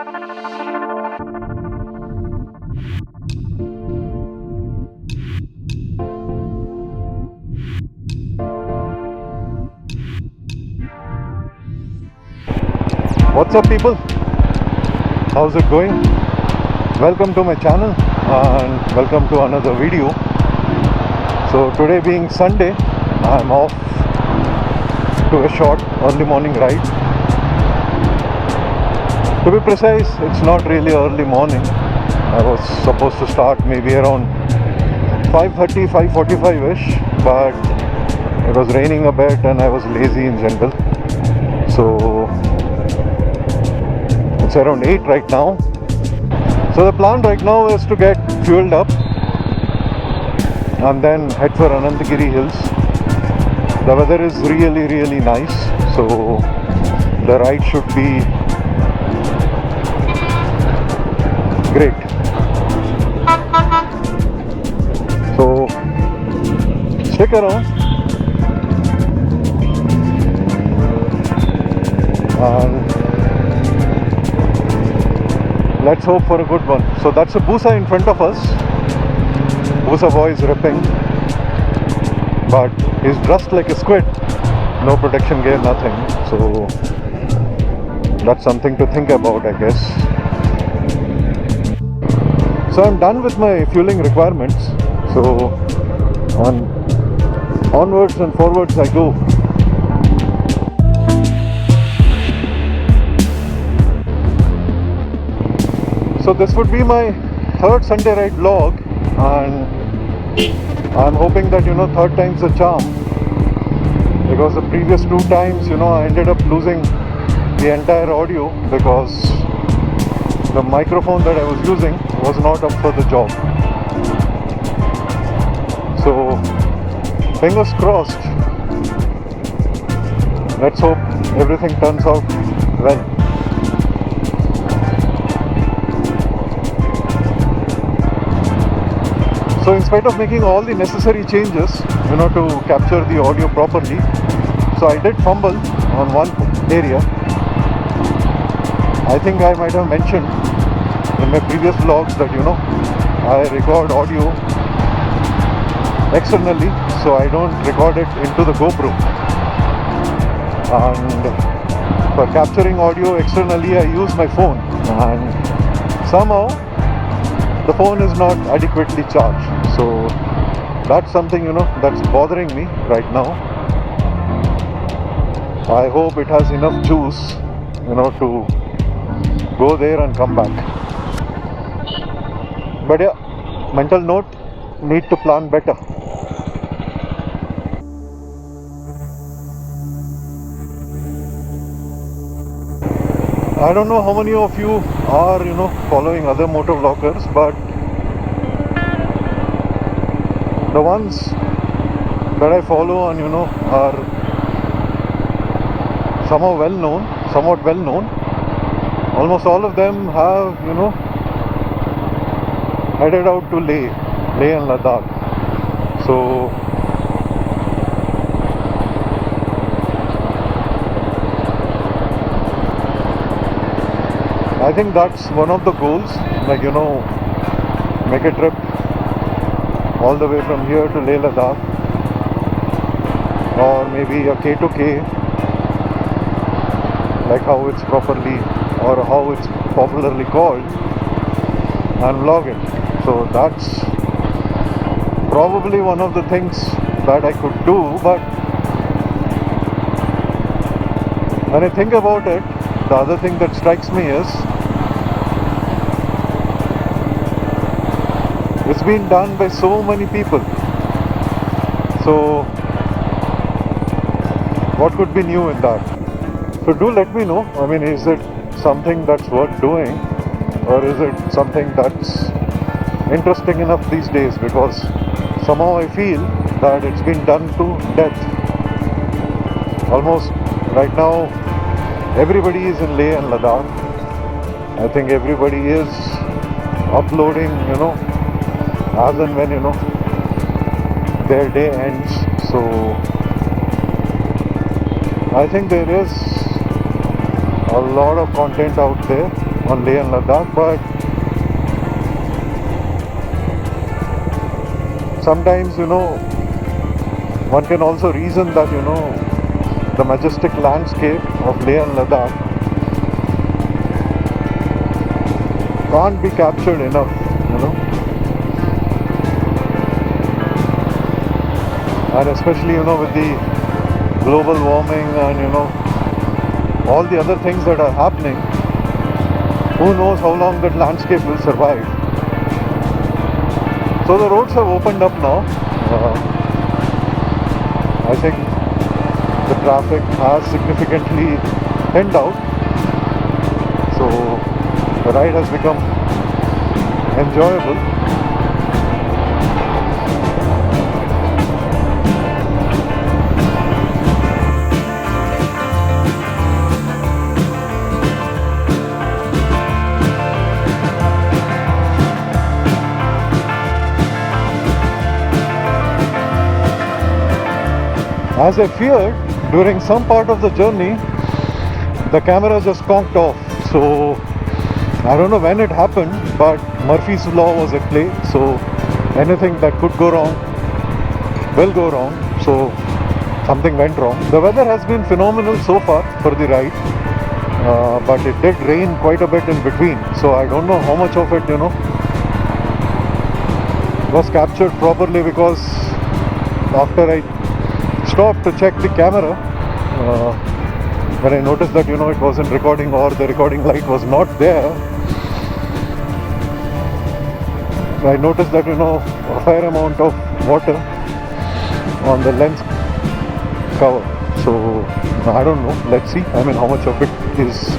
What's up, people? How's it going? Welcome to my channel and welcome to another video. So today being Sunday, I'm off to a short early morning ride. To be precise, it's not really early morning. I was supposed to start maybe around 5:30, 5:45ish, but it was raining a bit and I was lazy in general. So it's around 8 right now. So the plan right now is to get fueled up and then head for Anantagiri Hills. The weather is really nice, so the ride should be great. So stick around and let's hope for a good one. So that's a Busa in front of us. Busa boy is ripping, but he's dressed like a squid. No protection gear, nothing. So that's something to think about, I guess. So I'm done with my fueling requirements. So onwards and forwards I go. So this would be my third Sunday ride vlog, and I'm hoping that third time's the charm, because the previous two times I ended up losing the entire audio because the microphone that I was using was not up for the job. So fingers crossed. Let's hope everything turns out well. So in spite of making all the necessary changes, to capture the audio properly, so I did fumble on one area. I think I might have mentioned in my previous vlogs that I record audio externally, so I don't record it into the GoPro. And for capturing audio externally, I use my phone, and somehow the phone is not adequately charged. So that's something that's bothering me right now. I hope it has enough juice to go there and come back. But yeah, mental note, need to plan better. I don't know how many of you are following other motor vloggers, but the ones that I follow and are somewhat well known. Almost all of them have headed out to Leh and Ladakh. So I think that's one of the goals, like make a trip all the way from here to Leh Ladakh, or maybe a K2K, like how it's popularly called, and vlog it. So that's probably one of the things that I could do. But when I think about it, the other thing that strikes me is it's been done by so many people. So what could be new in that? So do let me know. I mean, is it something that's worth doing, or is it something that's interesting enough these days? Because somehow I feel that it's been done to death. Almost right now everybody is in Leh and Ladakh. I think everybody is uploading as and when their day ends. So I think there is a lot of content out there, on Leh and Ladakh, but sometimes, one can also reason that, the majestic landscape of Leh and Ladakh can't be captured enough, and especially, with the global warming and, all the other things that are happening, who knows how long that landscape will survive. So the roads have opened up now. I think the traffic has significantly thinned out. So the ride has become enjoyable. As I feared, during some part of the journey, the camera just conked off. So I don't know when it happened, but Murphy's Law was at play. So anything that could go wrong will go wrong. So something went wrong. The weather has been phenomenal so far for the ride, but it did rain quite a bit in between. So I don't know how much of it, was captured properly, because after I stopped to check the camera, when I noticed that, it wasn't recording, or the recording light was not there, I noticed that, a fair amount of water on the lens cover. So I don't know, let's see, how much of it is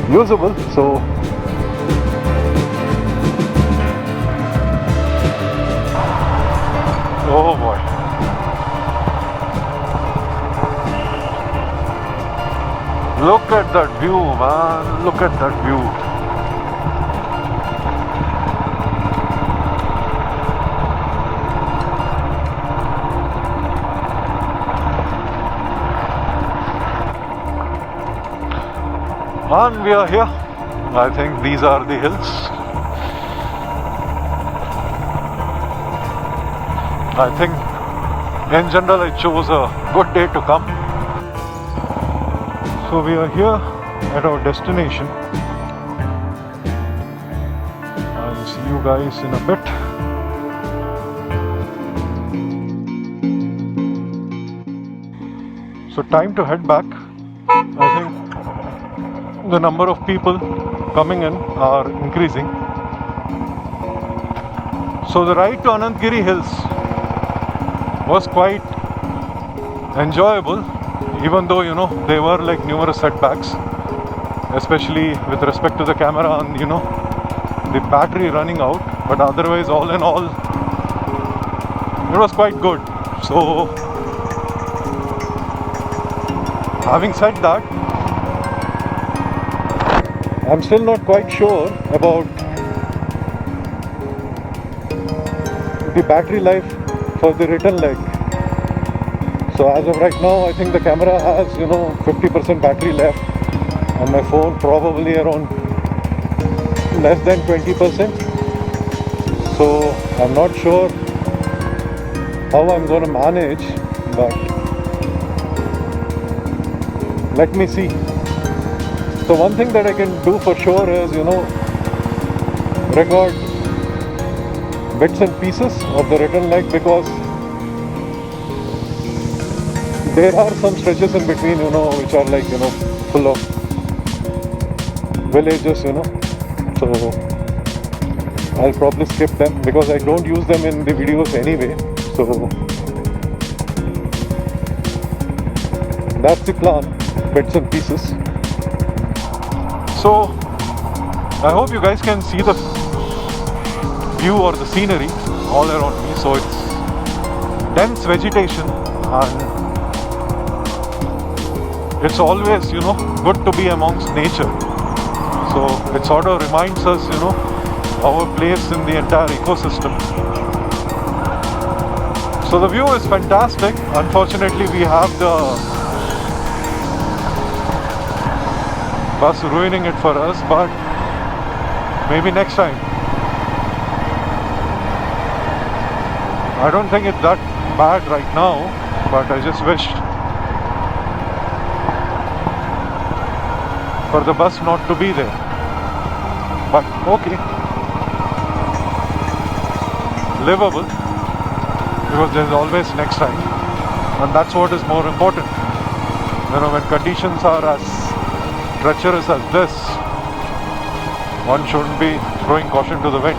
usable. So oh boy, look at that view, man, look at that view. And we are here. I think these are the hills. I think in general I chose a good day to come. So we are here at our destination. I'll see you guys in a bit. So time to head back. I think the number of people coming in are increasing. So the ride to Anantgiri Hills was quite enjoyable, even though, there were like numerous setbacks, especially with respect to the camera and, the battery running out. But otherwise, all in all, it was quite good. So having said that, I'm still not quite sure about the battery life for the return leg. So as of right now, I think the camera has, 50% battery left, and my phone probably around less than 20%. So I'm not sure how I'm going to manage, but let me see. So one thing that I can do for sure is, record bits and pieces of the return leg, because there are some stretches in between, which are like, full of villages, So I'll probably skip them, because I don't use them in the videos anyway. So that's the plan, bits and pieces. So I hope you guys can see the view or the scenery all around me. So it's dense vegetation, and it's always, good to be amongst nature. So it sort of reminds us, our place in the entire ecosystem. So the view is fantastic. Unfortunately, we have the bus ruining it for us, but maybe next time. I don't think it's that bad right now, but I just wish for the bus not to be there. But okay, livable, because there's always next time, and that's what is more important. You know, when conditions are as treacherous as this, one shouldn't be throwing caution to the wind.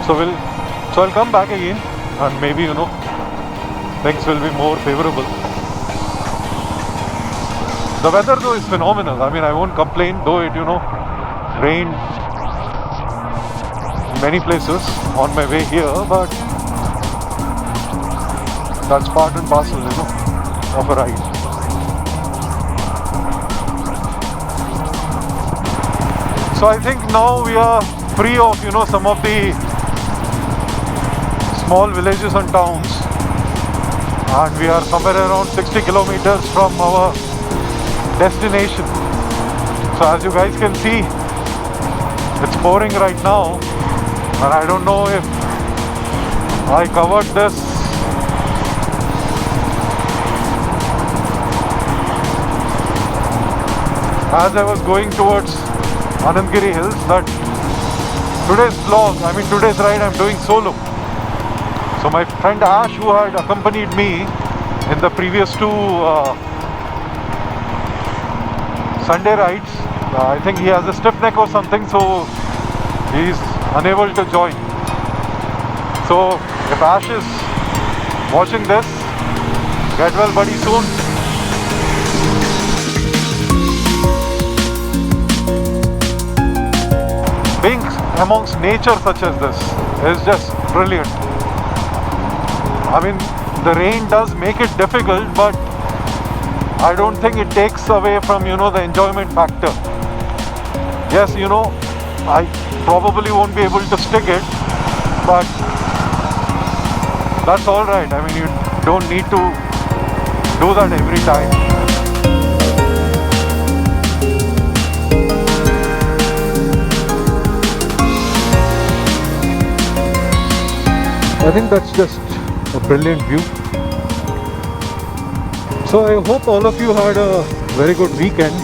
So I'll come back again, and maybe, you know, things will be more favorable. The weather though is phenomenal. I mean, I won't complain, though it, you know, rained in many places on my way here, but that's part and parcel, you know, of a ride. So I think now we are free of, you know, some of the small villages and towns, and we are somewhere around 60 kilometers from our destination. So as you guys can see, it's pouring right now, and I don't know if I covered this as I was going towards Anandgiri Hills, that today's vlog, I mean today's ride, I'm doing solo. So my friend Ash, who had accompanied me in the previous two Sunday rides, I think he has a stiff neck or something, so he's unable to join. So if Ash is watching this, get well buddy soon. Being amongst nature such as this is just brilliant. I mean, the rain does make it difficult, but I don't think it takes away from, you know, the enjoyment factor. Yes, you know, I probably won't be able to stick it, but that's alright. I mean, you don't need to do that every time. I think that's just a brilliant view. So I hope all of you had a very good weekend,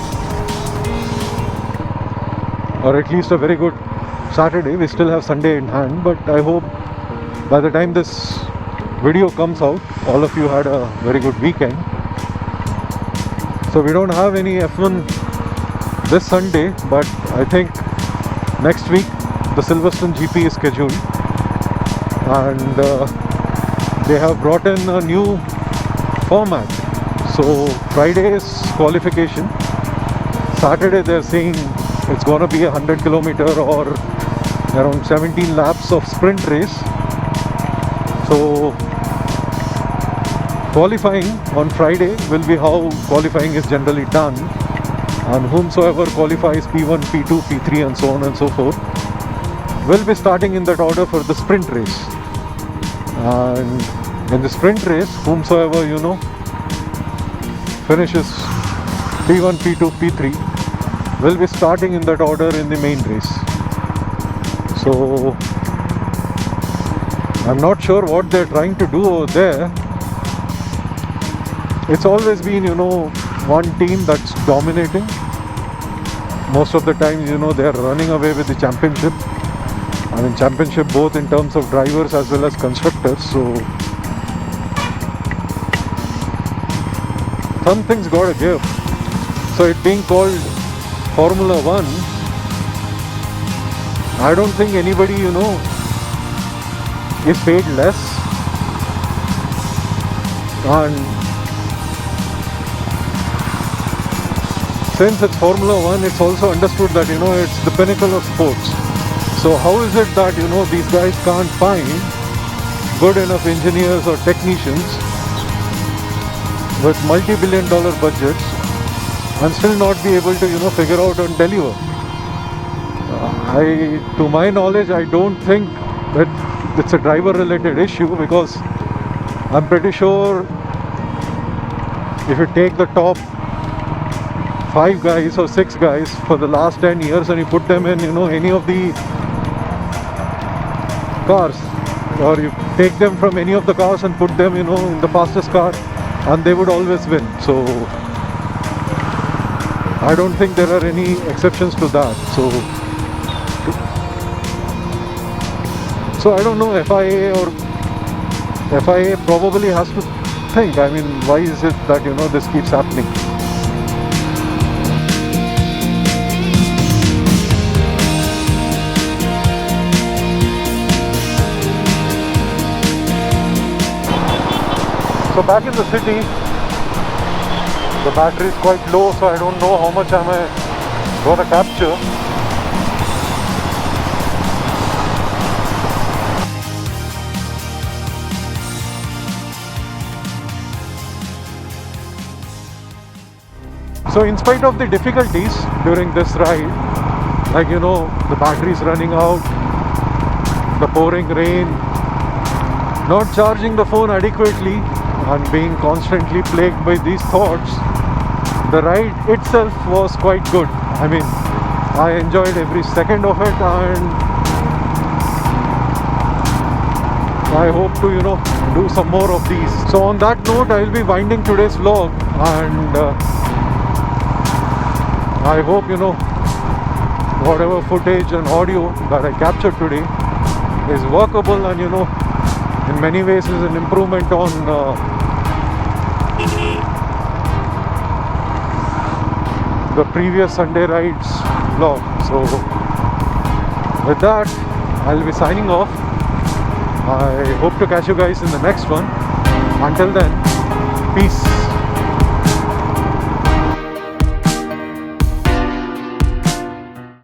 or at least a very good Saturday. We still have Sunday in hand, but I hope by the time this video comes out, all of you had a very good weekend. So we don't have any F1 this Sunday, but I think next week the Silverstone GP is scheduled, and they have brought in a new format. So Friday is qualification, Saturday they're saying it's gonna be 100 kilometer or around 17 laps of sprint race. So qualifying on Friday will be how qualifying is generally done, and whomsoever qualifies P1, P2, P3 and so on and so forth will be starting in that order for the sprint race. And in the sprint race, whomsoever, you know, finishes P1, P2, P3 will be starting in that order in the main race. So I'm not sure what they're trying to do over there. It's always been, you know, one team that's dominating. Most of the time, you know, they're running away with the championship. I mean, championship both in terms of drivers as well as constructors. So something's got to give. So it being called Formula 1, I don't think anybody, you know, is paid less. And since it's Formula 1, it's also understood that, you know, it's the pinnacle of sports. So how is it that, you know, these guys can't find good enough engineers or technicians with multi-billion dollar budgets and still not be able to, you know, figure out and deliver? To my knowledge, I don't think that it's a driver related issue, because I'm pretty sure if you take the top 5 guys or 6 guys for the last 10 years and you put them in, any of the cars, or you take them from any of the cars and put them, in the fastest car, and they would always win. So I don't think there are any exceptions to that. So I don't know, FIA probably has to think, I mean, why is it that, this keeps happening? So back in the city, the battery is quite low, so I don't know how much am I going to capture. So in spite of the difficulties during this ride, like the battery is running out, the pouring rain, not charging the phone adequately, and being constantly plagued by these thoughts, the ride itself was quite good. I mean, I enjoyed every second of it, and I hope to do some more of these. So on that note, I will be winding today's vlog, and I hope whatever footage and audio that I captured today is workable, and in many ways is an improvement on the previous Sunday rides vlog. So with that, I'll be signing off. I hope to catch you guys in the next one. Until then, peace.